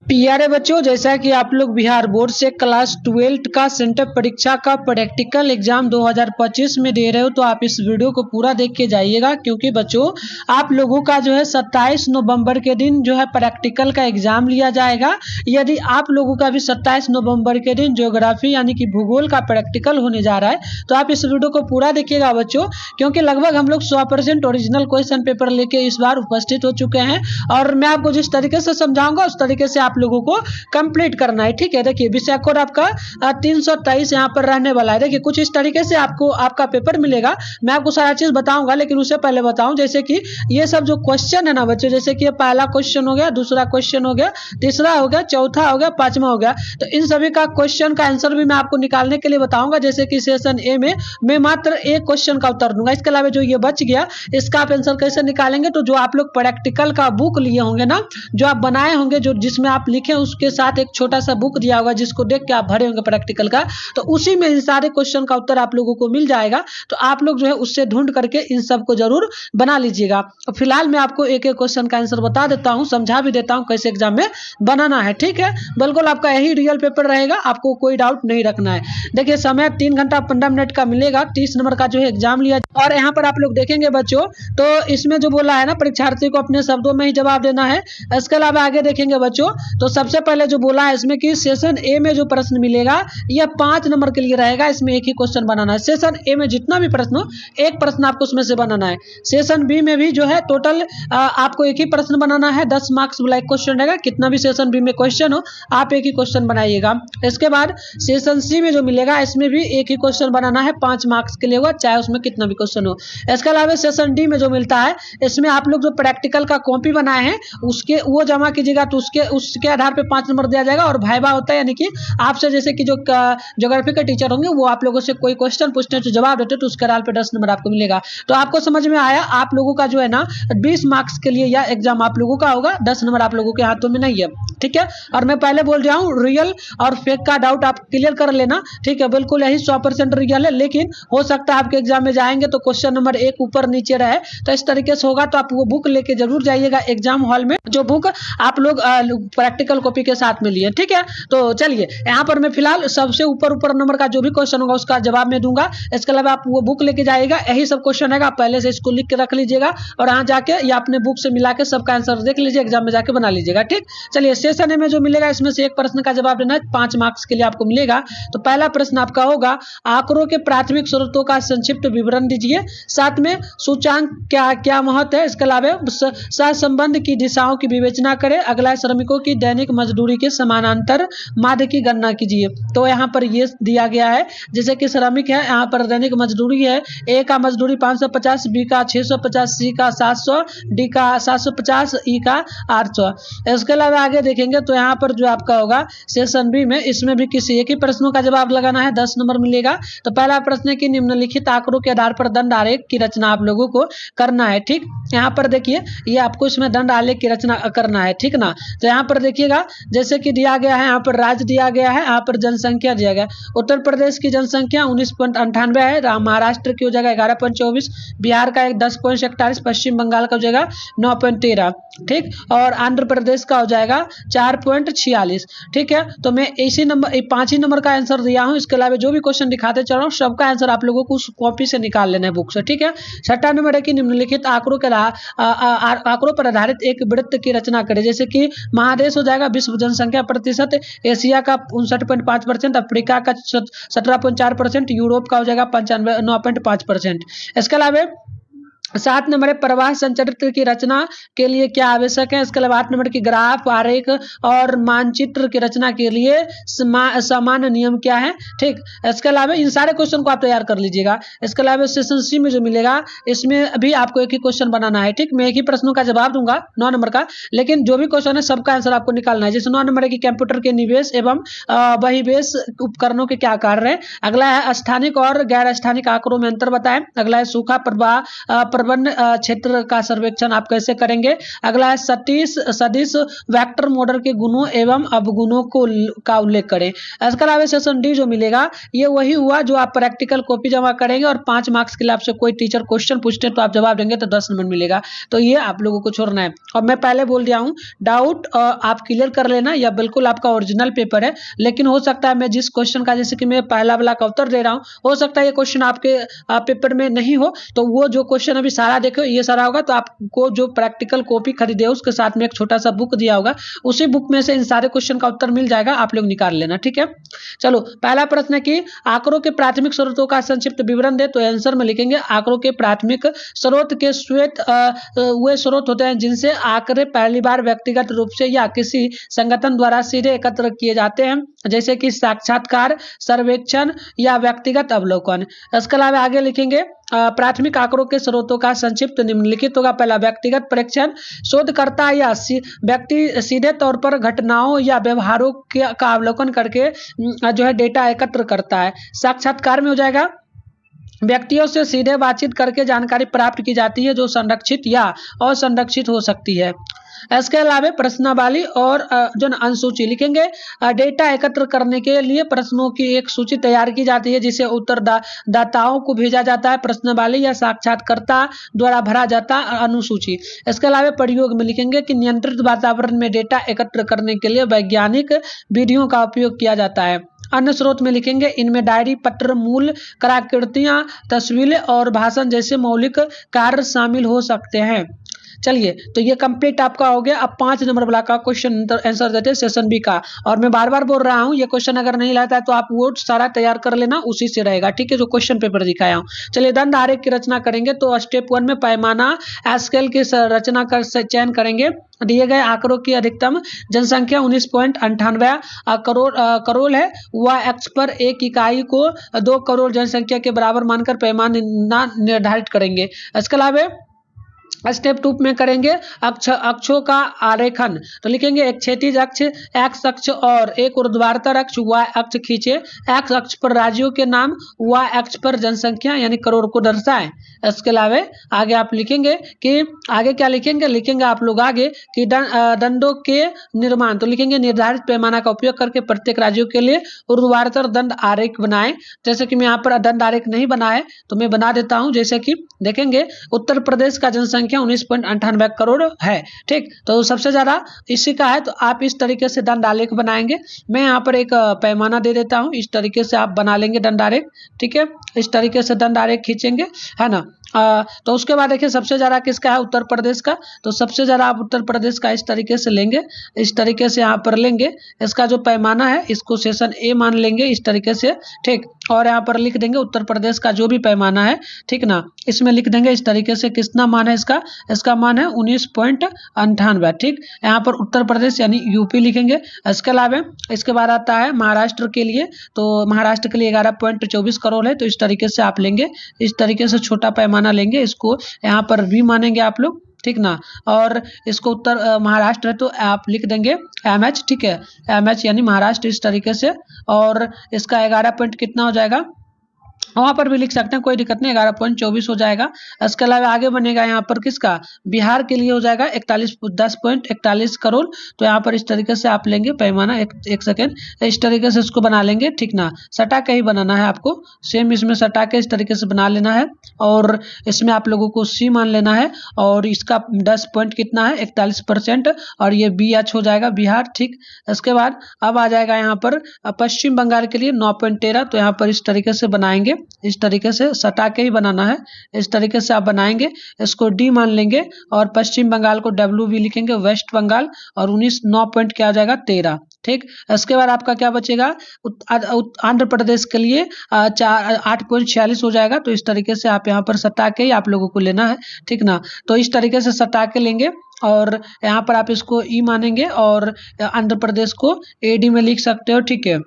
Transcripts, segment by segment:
प्यारे बच्चों, जैसा कि आप लोग बिहार बोर्ड से क्लास 12 का सेंटर परीक्षा का प्रैक्टिकल एग्जाम 2025 में दे रहे हो, तो आप इस वीडियो को पूरा देख के जाइएगा, क्योंकि बच्चों आप लोगों का जो है 27 नवंबर के दिन जो है प्रैक्टिकल का एग्जाम लिया जाएगा। यदि आप लोगों का भी 27 नवंबर के दिन ज्योग्राफी यानी कि भूगोल का प्रैक्टिकल होने जा रहा है, तो आप इस वीडियो को पूरा देखिएगा बच्चों, क्योंकि लगभग हम लोग 100% ओरिजिनल क्वेश्चन पेपर लेके इस बार उपस्थित हो चुके हैं। और मैं आपको जिस तरीके से समझाऊंगा उस तरीके से आप लोगों को कंप्लीट करना है। ठीक है, देखिए विषय कोड आपका 323 यहाँ पर रहने वाला है। देखिए कुछ इस तरीके से आपको आपका पेपर मिलेगा। मैं आपको सारा चीज बताऊंगा, लेकिन उससे पहले बताऊं जैसे कि ये सब जो क्वेश्चन है ना बच्चों, जैसे कि पहला क्वेश्चन हो गया, दूसरा क्वेश्चन हो गया, तीसरा हो गया, चौथा हो गया, पांचवा हो गया, तो इन सभी का क्वेश्चन का आंसर भी मैं आपको निकालने के लिए बताऊंगा। जैसे कि सेशन ए में मैं मात्र एक क्वेश्चन का उत्तर दूंगा, इसके अलावा जो ये बच गया इसका आप आंसर कैसे निकालेंगे, तो जो आप लोग प्रैक्टिकल का बुक लिए होंगे ना, जो आप बनाए होंगे, जो जिसमें आप लिखे उसके साथ एक छोटा सा बुक दिया होगा जिसको देख के आप भरे होंगे प्रैक्टिकल का, तो उसी में इन सारे क्वेश्चन का उत्तर आप लोगों को मिल जाएगा। तो आप लोग जो है उससे ढूंढ करके इन सब को जरूर बना लीजिएगा। तो फिलहाल मैं आपको एक एक क्वेश्चन का आंसर बता देता हूं, समझा भी देता हूं कैसे एग्जाम में बनाना है। ठीक है, बिल्कुल आपका यही रियल पेपर रहेगा, आपको कोई डाउट नहीं रखना है। देखिए समय 3 घंटा 15 मिनट का मिलेगा। 30 नंबर का जो है एग्जाम लिया, और यहाँ पर आप लोग देखेंगे बच्चों, तो इसमें जो बोला है ना परीक्षार्थी को अपने शब्दों में ही जवाब देना है। इसके अलावा आगे देखेंगे बच्चों, तो सबसे पहले जो बोला है इसमें कि सेशन ए में जो प्रश्न मिलेगा यह 5 नंबर के लिए रहेगा। इसमें एक ही क्वेश्चन बनाना है। सेशन ए में जितना भी प्रश्न हो, एक प्रश्न आपको उसमें से बनाना है। सेशन बी में भी जो है टोटल आपको एक ही प्रश्न बनाना है। 10 मार्क्स वाला एक क्वेश्चन रहेगा। कितना भी सेशन बी में क्वेश्चन हो, आप एक ही क्वेश्चन बनाइएगा। इसके बाद सेशन सी में जो मिलेगा इसमें भी एक ही क्वेश्चन बनाना है, 5 मार्क्स के लिए होगा, चाहे उसमें कितना भी क्वेश्चन हो। इसके अलावा सेशन डी में जो मिलता है, इसमें आप लोग जो प्रैक्टिकल का कॉपी बनाए हैं उसके वो जमा कीजिएगा, तो उसके आधार पे 5 नंबर दिया जाएगा। और भाइबा होता है, यानी कि आपसे जैसे कि जो ज्योग्राफी के टीचर होंगे वो आप लोगों से कोई क्वेश्चन पूछते हैं तो जवाब देते, तो उसके आधार पे 10 नंबर आपको मिलेगा। तो आपको समझ में आया, आप लोगों का जो है ना 20 मार्क्स के लिए यह एग्जाम आप लोगों का होगा। 10 नंबर आप लोगों के हाथों में नहीं है। ठीक है, और मैं पहले बोल रहा हूँ रियल और फेक का डाउट आप क्लियर कर लेना। ठीक है, बिल्कुल यही 100% रियल है, लेकिन हो सकता है आपके एग्जाम में जाएंगे तो क्वेश्चन नंबर 1 ऊपर नीचे रहे, तो इस तरीके से होगा। तो आप वो बुक लेके जरूर जाइएगा एग्जाम हॉल में, जो बुक आप लोग प्रैक्टिकल कॉपी के साथ में लिए। ठीक है, तो चलिए यहाँ पर मैं फिलहाल सबसे ऊपर नंबर का जो भी क्वेश्चन होगा उसका जवाब मैं दूंगा। इसके अलावा आप वो बुक लेके जाइएगा, यही सब क्वेश्चन है, आप पहले से इसको लिख के रख लीजिएगा, और यहाँ जाके या अपने बुक से मिला के सबका आंसर देख लीजिए, एग्जाम में जाके बना लीजिएगा। ठीक, चलिए सेशन ए में जो मिलेगा इसमें से एक प्रश्न का जवाब देना है, 5 मार्क्स के लिए आपको मिलेगा। तो पहला प्रश्न आपका होगा, आंकड़ों के प्राथमिक स्रोतों का संक्षिप्त विवरण दीजिए। साथ में सूचांक क्या महत्व है। इसके अलावा सहसंबंध की दिशाओं की विवेचना करें। अगला श्रमिकों की दैनिक मजदूरी के समानांतर माध्य की गणना कीजिए। तो यहाँ पर ये दिया गया है, जैसे कि श्रमिक है, यहाँ पर दैनिक मजदूरी है, ए का मजदूरी 550, बी का 650, सी का 700, डी का 750, ई का 800। इसके अलावा आगे देखेंगे तो यहाँ पर जो आपका होगा सेशन बी में, इसमें भी किसी एक ही प्रश्नों का जवाब लगाना है, 10 नंबर मिलेगा। तो पहला प्रश्न है कि निम्नलिखित आंकड़ों के आधार पर दंड आलेख की रचना आप लोगों को करना है। ठीक, यहाँ पर देखिए ये आपको इसमें दंड आलेख की रचना करना है। ठीक ना, तो यहाँ पर देखिएगा जैसे कि दिया गया है, यहाँ पर राज्य दिया गया है, यहाँ पर जनसंख्या दिया गया। उत्तर प्रदेश की जनसंख्या 19.98 है, महाराष्ट्र की हो जाएगा 11.24, बिहार का 10.41, पश्चिम बंगाल का हो जाएगा 9.13। ठीक, और आंध्र प्रदेश का हो जाएगा 4.46। ठीक है, तो मैं इसी नंबर 5 ही नंबर का आंसर दिया हूँ। इसके अलावा जो भी क्वेश्चन दिखाते चल रहा हूँ सबका आंसर आप लोगों को उस कॉपी से निकाल लेना है, बुक से। ठीक है, 6ठा नंबर है कि निम्नलिखित आंकड़ों के आंकड़ों पर आधारित एक वृत्त की रचना करें। जैसे कि महादेश हो जाएगा विश्व जनसंख्या प्रतिशत, एशिया का 59.5%, अफ्रीका का 17.4%, यूरोप का हो जाएगा 9.5%। इसके अलावा 7 नंबर है प्रवाह संचरित्र की रचना के लिए क्या आवश्यक है। इसके अलावा 8 नंबर की ग्राफ, आरेख और मानचित्र की रचना के लिए सामान्य नियम क्या है। ठीक, इसके अलावा इन सारे क्वेश्चन को आप तैयार कर लीजिएगा। इसके अलावा सेशन सी में जो मिलेगा इसमें भी आपको एक ही क्वेश्चन बनाना है। ठीक, मैं एक ही प्रश्नों का जवाब दूंगा 9 नंबर का, लेकिन जो भी क्वेश्चन है सबका आंसर आपको निकालना है। जैसे 9 नंबर है कि कंप्यूटर के निवेश एवं बहिवेश उपकरणों के क्या कार्य है। अगला है स्थानिक और गैर स्थानिक आंकड़ों में अंतर बताएं। अगला है सूखा प्रवाह अर्बन क्षेत्र का सर्वेक्षण आप कैसे करेंगे। अगला है सदिश वेक्टर मॉडल के गुणों एवं अवगुणों का उल्लेख करें। इसके अलावा सेशन डी जो मिलेगा ये वही हुआ जो आप प्रैक्टिकल कॉपी जमा करेंगे और 5 मार्क्स के लिए आपसे कोई टीचर क्वेश्चन पूछते तो आप जवाब देंगे तो 10 नंबर मिलेगा। तो ये आप लोगों को छोड़ना है। और मैं पहले बोल दिया हूँ डाउट आप क्लियर कर लेना, या बिल्कुल आपका ओरिजिनल पेपर है, लेकिन हो सकता है मैं जिस क्वेश्चन का जैसे कि मैं पहला वाला का उत्तर दे रहा हूँ, हो सकता है ये क्वेश्चन आपके पेपर में नहीं हो, तो वो जो क्वेश्चन अभी सारा देखो ये सारा होगा, तो आपको जो प्रैक्टिकल कॉपी खरीदे हो उसके साथ में एक छोटा सा बुक दिया होगा, उसी बुक में से इन सारे क्वेश्चन का उत्तर मिल जाएगा, आप लोग निकाल लेना। ठीक है, चलो पहला प्रश्न है कि आंकड़ों के प्राथमिक स्रोतों का संक्षिप्त विवरण दे। तो आंसर में लिखेंगे आंकड़ों के प्राथमिक स्रोत के वे स्रोत होते हैं जिनसे आंकड़े पहली बार व्यक्तिगत रूप से या किसी संगठन द्वारा सीधे एकत्र किए जाते हैं, जैसे कि साक्षात्कार, सर्वेक्षण या व्यक्तिगत अवलोकन। इसके अलावा आगे लिखेंगे प्राथमिक आंकड़ों के स्रोतों का संक्षिप्त निम्नलिखित होगा। पहला व्यक्तिगत परीक्षण, शोधकर्ता या व्यक्ति सीधे तौर पर घटनाओं या व्यवहारों का अवलोकन करके जो है डेटा एकत्र करता है। साक्षात्कार में हो जाएगा व्यक्तियों से सीधे बातचीत करके जानकारी प्राप्त की जाती है जो संरक्षित या असंरक्षित हो सकती है। इसके अलावा प्रश्नावली और जो अनुसूची लिखेंगे डेटा एकत्र करने के लिए प्रश्नों की एक सूची तैयार की जाती है जिसे उत्तरदाताओं को भेजा जाता है। प्रश्नावली या साक्षात्कारकर्ता द्वारा भरा जाता अनुसूची। इसके अलावा प्रयोग में लिखेंगे कि नियंत्रित वातावरण में डेटा एकत्र करने के लिए वैज्ञानिक विधियों का उपयोग किया जाता है। अन्य स्रोत में लिखेंगे इनमें डायरी, पत्र, मूल कलाकृतियां, तस्वीरें और भाषण जैसे मौलिक कार्य शामिल हो सकते हैं। चलिए, तो ये कंप्लीट आपका हो गया। अब 5 नंबर वाला का क्वेश्चन आंसर देते हैं सेशन बी का। और मैं बार बार बोल रहा हूँ ये क्वेश्चन अगर नहीं लाता है तो आप वो सारा तैयार कर लेना, उसी से रहेगा। ठीक है, जो क्वेश्चन पेपर दिखाया हूँ। चलिए, दंड आरेख की रचना करेंगे। तो स्टेप 1 में पैमाना स्केल की रचना कर चयन करेंगे। दिए गए आंकड़ों की अधिकतम जनसंख्या 19.98 करोड़ है। वह एक्स पर एक इकाई को 2 करोड़ जनसंख्या के बराबर मानकर पैमाना निर्धारित करेंगे। इसके अलावा स्टेप 2 में करेंगे अक्षों का आरेखन। तो लिखेंगे एक क्षैतिज अक्ष एक्स अक्ष और एक ऊर्ध्वाधर अक्ष वाई अक्ष खींचे। एक्स अक्ष पर राज्यों के नाम, वाई अक्ष पर जनसंख्या यानी करोड़ को दर्शाएं। इसके अलावा आगे आप लिखेंगे कि आगे क्या लिखेंगे आप लोग आगे कि दंडों के निर्माण। तो लिखेंगे निर्धारित पैमाना का उपयोग करके प्रत्येक राज्यों के लिए ऊर्ध्वाधर दंड आरेख बनाएं। जैसे कि मैं यहाँ पर दंड आरेख नहीं बना है तो मैं बना देता हूँ। जैसे कि देखेंगे उत्तर प्रदेश का जनसंख्या 19.98 करोड़ है। ठीक, तो सबसे ज्यादा इसी का है। तो आप इस तरीके से दंड आलेख बनाएंगे। मैं यहाँ पर एक पैमाना दे देता हूँ, इस तरीके से आप बना लेंगे दंड आरेख। ठीक है, इस तरीके से दंड आरेख खींचेंगे, है ना। तो उसके बाद देखिए सबसे ज्यादा किसका है, उत्तर प्रदेश का। तो सबसे ज्यादा आप उत्तर प्रदेश का इस तरीके से लेंगे, इस तरीके से यहाँ पर लेंगे। इसका जो पैमाना है इसको सेशन ए मान लेंगे इस तरीके से। ठीक, और यहाँ पर लिख देंगे उत्तर प्रदेश का जो भी पैमाना है, ठीक ना, इसमें लिख देंगे इस तरीके से। कितना मान है इसका मान है 19.98। ठीक, यहाँ पर उत्तर प्रदेश यानी यूपी लिखेंगे। इसके अलावा इसके बाद आता है महाराष्ट्र के लिए। तो महाराष्ट्र के लिए 11.24 करोड़ है। तो इस तरीके से आप लेंगे, इस तरीके से छोटा पैमाना लेंगे, इसको यहाँ पर भी मानेंगे आप लोग। ठीक ना, और इसको उत्तर महाराष्ट्र है तो आप लिख देंगे MH। ठीक है, MH यानी महाराष्ट्र इस तरीके से। और इसका 11 पॉइंट कितना हो जाएगा, वहां पर भी लिख सकते हैं, कोई दिक्कत नहीं, 11.24 हो जाएगा। इसके अलावा आगे बनेगा यहाँ पर किसका, बिहार के लिए हो जाएगा 10.41 करोड़। तो यहाँ पर इस तरीके से आप लेंगे पैमाना। एक सेकेंड, इस तरीके से इसको बना लेंगे। ठीक ना, सटा के ही बनाना है आपको, सेम इसमें सटा के इस तरीके से बना लेना है। और इसमें आप लोगों को C मान लेना है। और इसका 10 पॉइंट कितना है, 41%। और ये BH हो जाएगा बिहार। ठीक, इसके बाद अब आ जाएगा यहाँ पर पश्चिम बंगाल के लिए 9.13। तो यहाँ पर इस तरीके से बनाएंगे, इस तरीके से सटा के ही बनाना है। इस तरीके से आप बनाएंगे, इसको D मान लेंगे। और पश्चिम बंगाल को WB लिखेंगे, वेस्ट बंगाल। और 9 पॉइंट क्या हो जाएगा, 13। ठीक, इसके बाद आपका क्या बचेगा, आंध्र प्रदेश के लिए 8.46 हो जाएगा। तो इस तरीके से आप यहाँ पर सटा के ही आप लोगों को लेना है। ठीक ना, तो इस तरीके से सटा के लेंगे। और यहाँ पर आप इसको E मानेंगे और आंध्र प्रदेश को AD में लिख सकते हो। ठीक है,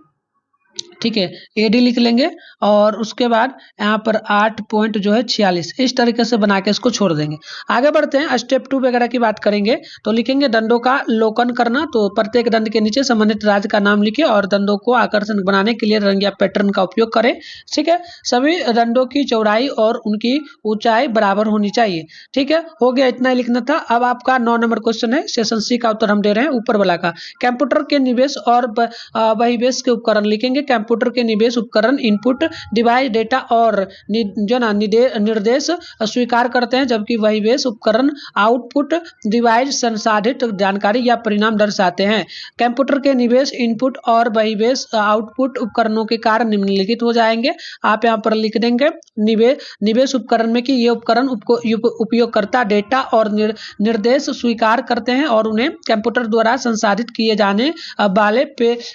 ठीक है, AD लिख लेंगे और उसके बाद यहाँ पर 8 पॉइंट जो है 46, इस तरीके से बना के इसको छोड़ देंगे। आगे बढ़ते हैं, स्टेप 2 वगैरह की बात करेंगे तो लिखेंगे दंडों का लोकन करना। तो प्रत्येक दंड के नीचे संबंधित राज्य का नाम लिखे और दंडों को आकर्षक बनाने के लिए रंग या पैटर्न का उपयोग करें। ठीक है, सभी दंडों की चौड़ाई और उनकी ऊंचाई बराबर होनी चाहिए। ठीक है, हो गया, इतना ही लिखना था। अब आपका 9 नंबर क्वेश्चन है, सेशन सी का उत्तर हम दे रहे हैं ऊपर वाला का। कंप्यूटर के निवेश और बहिर्वेश के उपकरण लिखेंगे। कंप्यूटर के निवेश उपकरण इनपुट डिवाइस डेटा और जो ना निर्देश स्वीकार करते हैं, जबकि बहिर्वेश उपकरण आउटपुट डिवाइस संसाधित जानकारी या परिणाम दर्शाते हैं। कंप्यूटर के निवेश इनपुट और बहिर्वेश आउटपुट उपकरणों के कार्य निम्नलिखित हो जाएंगे। आप यहाँ पर लिख देंगे निवेश उपकरण में कि ये उपकरण उपयोगकर्ता डेटा और निर्देश स्वीकार करते हैं और उन्हें कंप्यूटर द्वारा संसाधित किए जाने वाले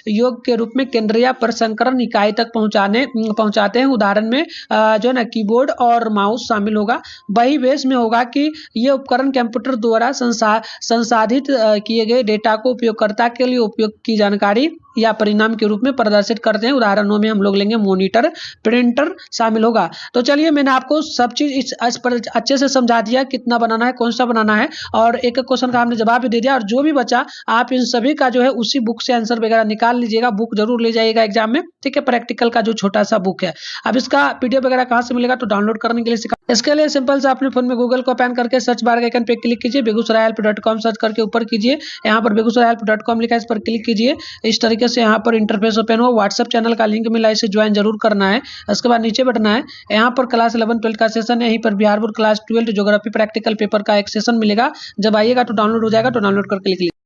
योग के रूप में केंद्रीय प्रसंस्करण इकाई तक पहुंचाते हैं। उदाहरण में जो है ना कीबोर्ड और माउस शामिल होगा। बहिर्वेश में होगा कि ये उपकरण कंप्यूटर द्वारा संसाधित किए गए डेटा को उपयोगकर्ता के लिए उपयोग की जानकारी या परिणाम के रूप में प्रदर्शित करते हैं। उदाहरणों में हम लोग लेंगे मॉनिटर, प्रिंटर शामिल होगा। तो चलिए, मैंने आपको सब चीज इस पर अच्छे से समझा दिया, कितना बनाना है, कौन सा बनाना है, और एक क्वेश्चन का हमने जवाब भी दे दिया। और जो भी बचा आप इन सभी का जो है उसी बुक से आंसर वगैरह निकाल लीजिएगा। बुक जरूर ले जाइएगा एग्जाम में। ठीक है, प्रैक्टिकल का जो छोटा सा बुक है। अब इसका PDF वगैरह कहाँ से मिलेगा तो डाउनलोड करने के लिए इसके लिए सिंपल से अपने फोन में गूगल को ओपन करके सर्च बार के आइकन पे क्लिक कीजिए, begusarayhelp.com सर्च करके ऊपर कीजिए, यहाँ पर begusarayhelp.com लिखा है, इस पर क्लिक कीजिए। इस तरीके से यहाँ पर इंटरफेस ओपन हो। व्हाट्सएप चैनल का लिंक मिला है, इसे ज्वाइन जरूर करना है। इसके बाद नीचे बैठना है, यहाँ पर क्लास 11-12 का सेशन है। यहीं पर Bihar board class 12 geography practical paper का एक सेशन मिलेगा। जब आइएगा तो डाउनलोड हो जाएगा, तो डाउनलोड करके लिख लीजिए।